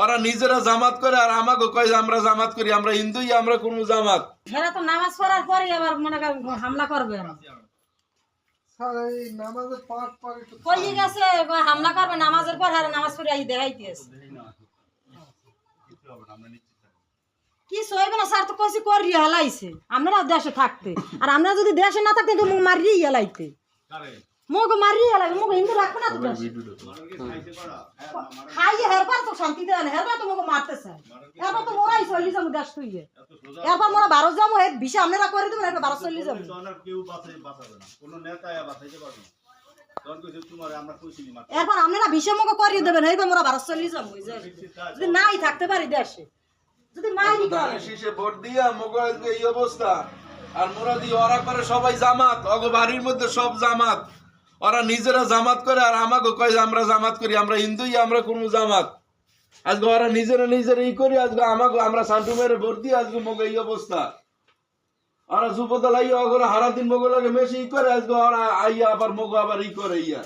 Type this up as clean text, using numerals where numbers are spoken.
ওরা নিজেরা জামাত করে আর আমাকে কয় যে আমরা জামাত করি, আমরা হিন্দুই, আমরা কোন জামাত। হেরা তো নামাজ পড়ার পরে আবার মনে করেন হামলা করবে। কই গেছে হামলা করবে নামাজের পর, আর নামাজ পড়ে দেখাইতেছে কি সইবে না স্যার, তো কইছি করি হালাইছে। আমরা দেশে থাকতে আর আমরা যদি দেশে না থাকতে তো মুখ মারিয়ে হালাইতে, মুখ মারিয়ে হালাইতে, মুখ হিন্দু রাখবো না তো দেশে খাইয়ে হেরবার তো শান্তি দেয় না, হেরবার তো মুখ মারতে চায়, এরপর তো মোরাই চল্লিশ যাবো দেশ তুইয়ে, এরপর মোরা 12 যাবো, এর বিষয় আপনারা করে দেবেন, এরপর 12 চল্লিশ যাবো। এরপর আপনারা বিষয় মুখ করিয়ে দেবেন, এরপর মোরা 12 চল্লিশ যাবো। যদি নাই থাকতে পারি দেশে, যদি মাইরি শীষে ভোট দিয়া মোগল এই অবস্থা, আর মোরা দিয়ে ওরা করে সবাই জামাত, অগো বাড়ির মধ্যে সব জামাত। ওরা নিজেরা জামাত করে আর আমাকে কয় যে আমরা জামাত করি, আমরা হিন্দুই, আমরা কোন জামাত। আজকে ওরা নিজেরা ই করি, আজকে আমাকে আমরা সান্টু মেরে ভোট দিয়ে আজকে মোগ এই অবস্থা। ওরা যুবদল আইয়া অগরে হারাদিন মোগলাকে মেশি ই করে, আজকে ওরা আইয়া আবার মোগ আবার ই করে ইয়া।